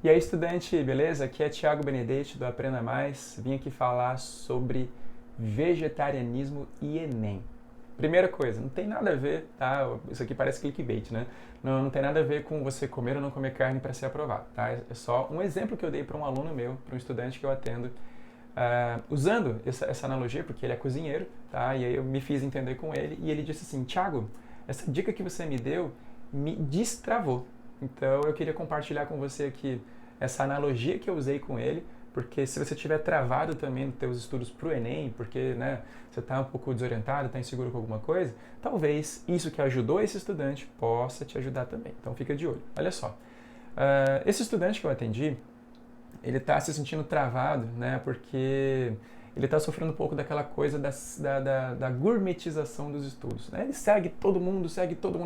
E aí, estudante, beleza? Aqui é Thiago Benedetti do Aprenda Mais. Vim aqui falar sobre vegetarianismo e Enem. Primeira coisa, não tem nada a ver, tá? Isso aqui parece clickbait, né? Não tem nada a ver com você comer ou não comer carne para ser aprovado, tá? É só um exemplo que eu dei para um aluno meu, para um estudante que eu atendo, usando essa analogia, porque ele é cozinheiro, tá? E aí eu me fiz entender com ele e ele disse assim: Thiago, essa dica que você me deu me destravou. Então eu queria compartilhar com você aqui essa analogia que eu usei com ele, porque se você estiver travado também nos teus estudos para o Enem, porque né, você está um pouco desorientado, está inseguro com alguma coisa, talvez isso que ajudou esse estudante possa te ajudar também. Então fica de olho. Olha só, esse estudante que eu atendi, ele está se sentindo travado, né, porque ele está sofrendo um pouco daquela coisa da gourmetização dos estudos. Né? Ele segue todo mundo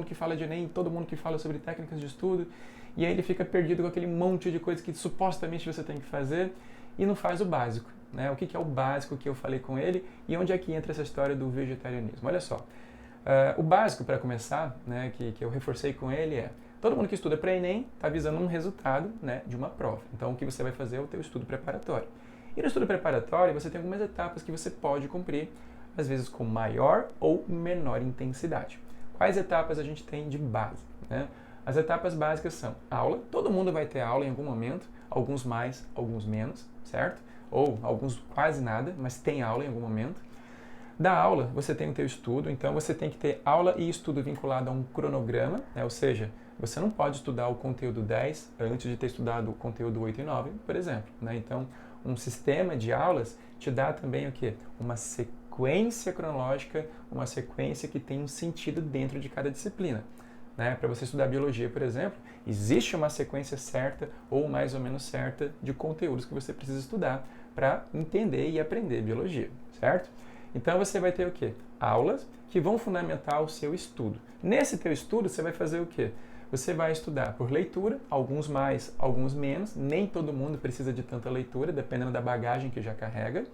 que fala de Enem, todo mundo que fala sobre técnicas de estudo, e aí ele fica perdido com aquele monte de coisa que supostamente você tem que fazer e não faz o básico. Né? O que é o básico que eu falei com ele e onde é que entra essa história do vegetarianismo? Olha só, o básico para começar, né, que eu reforcei com ele é: todo mundo que estuda para Enem está visando um resultado, né, de uma prova. Então o que você vai fazer é o teu estudo preparatório. E no estudo preparatório você tem algumas etapas que você pode cumprir, às vezes com maior ou menor intensidade. Quais etapas a gente tem de base? Né? As etapas básicas são aula, todo mundo vai ter aula em algum momento, alguns mais, alguns menos, certo? Ou alguns quase nada, mas tem aula em algum momento. Da aula, você tem o teu estudo, então você tem que ter aula e estudo vinculado a um cronograma, né? Ou seja, você não pode estudar o conteúdo 10 antes de ter estudado o conteúdo 8 e 9, por exemplo. Né? Então, um sistema de aulas te dá também o quê? Uma sequência cronológica, uma sequência que tem um sentido dentro de cada disciplina. Né? Para você estudar biologia, por exemplo, existe uma sequência certa ou mais ou menos certa de conteúdos que você precisa estudar para entender e aprender biologia, certo? Então você vai ter o quê? Aulas que vão fundamentar o seu estudo. Nesse teu estudo você vai fazer o quê? Você vai estudar por leitura, alguns mais, alguns menos, nem todo mundo precisa de tanta leitura, dependendo da bagagem que já carrega.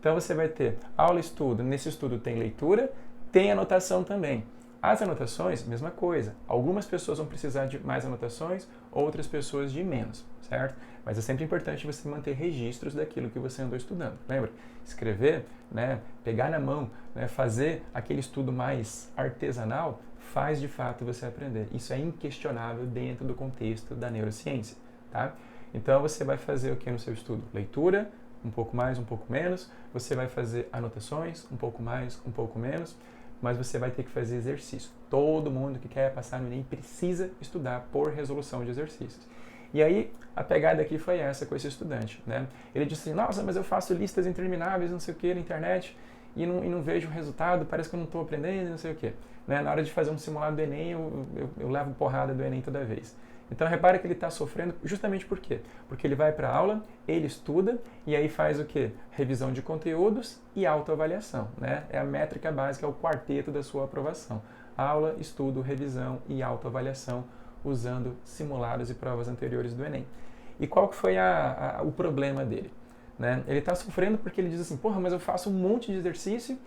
Então você vai ter aula e estudo, nesse estudo tem leitura, tem anotação também. As anotações, mesma coisa. Algumas pessoas vão precisar de mais anotações, outras pessoas de menos, certo? Mas é sempre importante você manter registros daquilo que você andou estudando. Lembra? Escrever, né, pegar na mão, né, fazer aquele estudo mais artesanal, faz de fato você aprender. Isso é inquestionável dentro do contexto da neurociência, tá? Então você vai fazer o que no seu estudo? Leitura, um pouco mais, um pouco menos. Você vai fazer anotações, um pouco mais, um pouco menos. Mas você vai ter que fazer exercício. Todo mundo que quer passar no Enem precisa estudar por resolução de exercícios. E aí, a pegada aqui foi essa com esse estudante. Né? Ele disse assim: nossa, mas eu faço listas intermináveis, não sei o que, na internet, e não vejo resultado, parece que eu não estou aprendendo, não sei o que. Né? Na hora de fazer um simulado do Enem, eu levo porrada do Enem toda vez. Então, repara que ele está sofrendo justamente por quê? Porque ele vai para a aula, ele estuda e aí faz o quê? Revisão de conteúdos e autoavaliação. Né? É a métrica básica, é o quarteto da sua aprovação. Aula, estudo, revisão e autoavaliação usando simulados e provas anteriores do Enem. E qual que foi o problema dele? Né? Ele está sofrendo porque ele diz assim: porra, mas eu faço um monte de exercício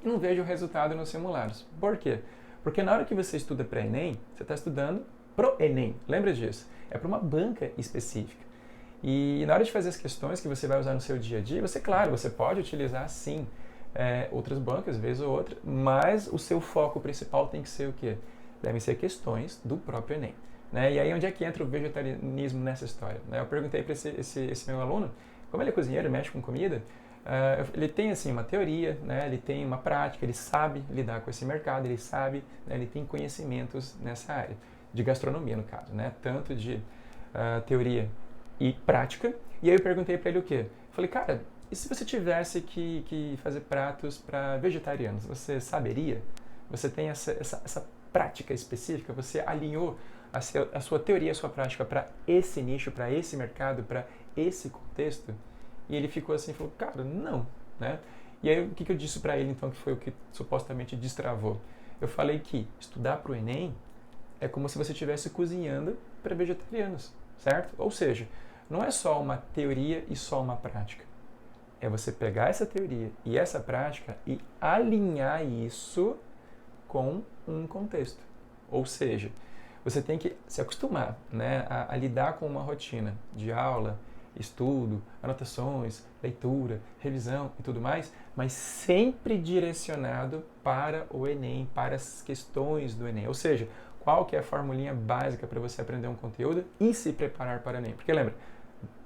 e não vejo o resultado nos simulados. Por quê? Porque na hora que você estuda para Enem, você está estudando pro Enem, lembra disso? É para uma banca específica. E na hora de fazer as questões que você vai usar no seu dia a dia, claro, você pode utilizar sim outras bancas, vez ou outra, mas o seu foco principal tem que ser o quê? Devem ser questões do próprio Enem. Né? E aí onde é que entra o vegetarianismo nessa história? Né? Eu perguntei para esse meu aluno, como ele é cozinheiro, mexe com comida, ele tem assim uma teoria, né? Ele tem uma prática, ele sabe lidar com esse mercado, ele sabe, né? Ele tem conhecimentos nessa área de gastronomia no caso, né? Tanto de teoria e prática. E aí eu perguntei para ele o quê? Eu falei: cara, e se você tivesse que fazer pratos para vegetarianos, você saberia? Você tem essa prática específica? Você alinhou a sua teoria, a sua prática para esse nicho, para esse mercado, para esse contexto? E ele ficou assim, falou: cara, não, né? E aí o que eu disse para ele então, que foi o que supostamente destravou? Eu falei que estudar para o Enem é como se você estivesse cozinhando para vegetarianos, certo? Ou seja, não é só uma teoria e só uma prática. É você pegar essa teoria e essa prática e alinhar isso com um contexto. Ou seja, você tem que se acostumar, né, a lidar com uma rotina de aula, estudo, anotações, leitura, revisão e tudo mais, mas sempre direcionado para o Enem, para as questões do Enem. Ou seja, qual que é a formulinha básica para você aprender um conteúdo e se preparar para o Enem. Porque lembra,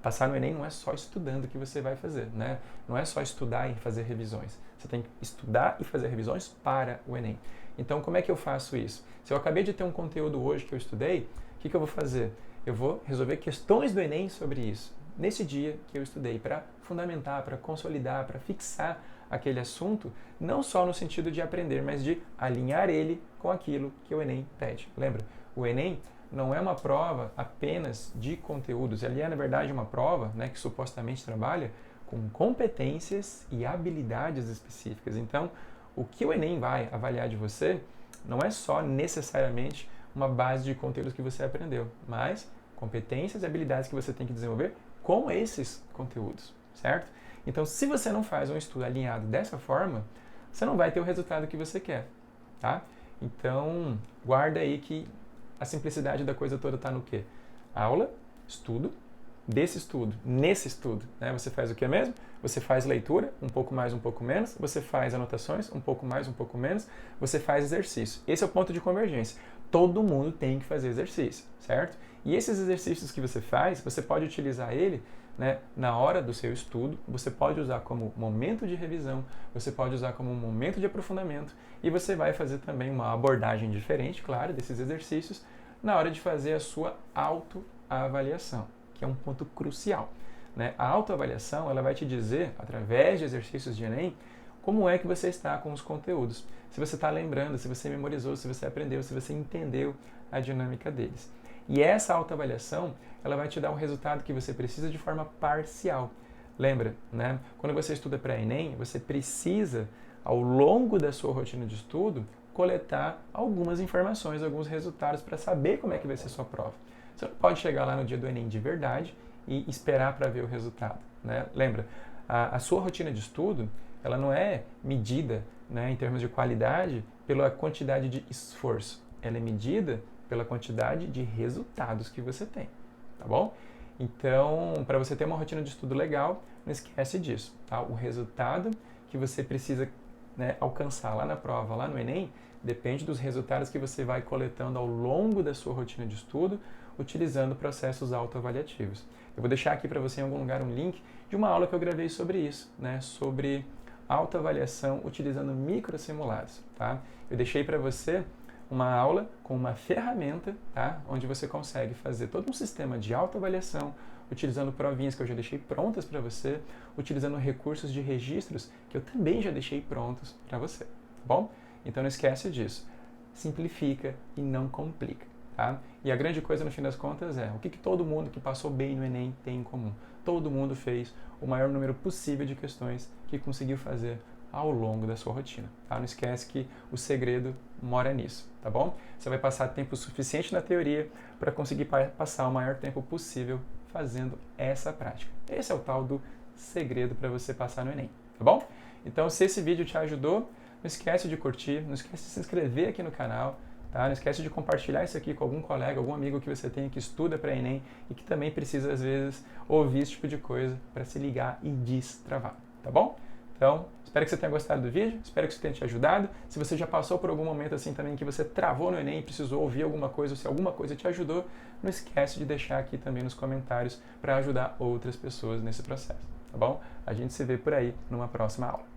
passar no Enem não é só estudando que você vai fazer, né? Não é só estudar e fazer revisões. Você tem que estudar e fazer revisões para o Enem. Então, como é que eu faço isso? Se eu acabei de ter um conteúdo hoje que eu estudei, o que eu vou fazer? Eu vou resolver questões do Enem sobre isso, nesse dia que eu estudei, para fundamentar, para consolidar, para fixar aquele assunto, não só no sentido de aprender, mas de alinhar ele com aquilo que o Enem pede. Lembra? O Enem não é uma prova apenas de conteúdos, ele é, na verdade, uma prova, né, que supostamente trabalha com competências e habilidades específicas. Então, o que o Enem vai avaliar de você não é só necessariamente uma base de conteúdos que você aprendeu, mas competências e habilidades que você tem que desenvolver com esses conteúdos, certo? Então, se você não faz um estudo alinhado dessa forma, você não vai ter o resultado que você quer, tá? Então, guarda aí que a simplicidade da coisa toda está no quê? Aula, estudo, desse estudo, nesse estudo, né? Você faz o que mesmo? Você faz leitura, um pouco mais, um pouco menos, você faz anotações, um pouco mais, um pouco menos, você faz exercício. Esse é o ponto de convergência. Todo mundo tem que fazer exercício, certo? E esses exercícios que você faz, você pode utilizar ele, né, na hora do seu estudo, você pode usar como momento de revisão, você pode usar como um momento de aprofundamento e você vai fazer também uma abordagem diferente, claro, desses exercícios na hora de fazer a sua autoavaliação, que é um ponto crucial, né? A autoavaliação, ela vai te dizer, através de exercícios de Enem, como é que você está com os conteúdos. Se você está lembrando, se você memorizou, se você aprendeu, se você entendeu a dinâmica deles. E essa autoavaliação, ela vai te dar o resultado que você precisa de forma parcial. Lembra, né? Quando você estuda para Enem, você precisa, ao longo da sua rotina de estudo, coletar algumas informações, alguns resultados para saber como é que vai ser a sua prova. Você não pode chegar lá no dia do Enem de verdade e esperar para ver o resultado, né? Lembra, a sua rotina de estudo, ela não é medida, né, em termos de qualidade pela quantidade de esforço. Ela é medida pela quantidade de resultados que você tem, tá bom? Então, para você ter uma rotina de estudo legal, não esquece disso, tá? O resultado que você precisa, né, alcançar lá na prova, lá no Enem, depende dos resultados que você vai coletando ao longo da sua rotina de estudo, utilizando processos autoavaliativos. Eu vou deixar aqui para você em algum lugar um link de uma aula que eu gravei sobre isso, né, sobre autoavaliação utilizando microsimulados, tá? Eu deixei para você uma aula com uma ferramenta, tá? Onde você consegue fazer todo um sistema de autoavaliação, utilizando provinhas que eu já deixei prontas para você, utilizando recursos de registros que eu também já deixei prontos para você, tá bom? Então não esquece disso. Simplifica e não complica, tá? E a grande coisa no fim das contas é, o que todo mundo que passou bem no Enem tem em comum? Todo mundo fez o maior número possível de questões que conseguiu fazer ao longo da sua rotina, tá? Não esquece que o segredo mora nisso, tá bom? Você vai passar tempo suficiente na teoria para conseguir passar o maior tempo possível fazendo essa prática. Esse é o tal do segredo para você passar no Enem, tá bom? Então, se esse vídeo te ajudou, não esquece de curtir, não esquece de se inscrever aqui no canal, tá? Não esquece de compartilhar isso aqui com algum colega, algum amigo que você tenha que estuda para Enem e que também precisa, às vezes, ouvir esse tipo de coisa para se ligar e destravar, tá bom? Então, espero que você tenha gostado do vídeo, espero que isso tenha te ajudado. Se você já passou por algum momento assim também que você travou no Enem e precisou ouvir alguma coisa, ou se alguma coisa te ajudou, não esquece de deixar aqui também nos comentários para ajudar outras pessoas nesse processo, tá bom? A gente se vê por aí numa próxima aula.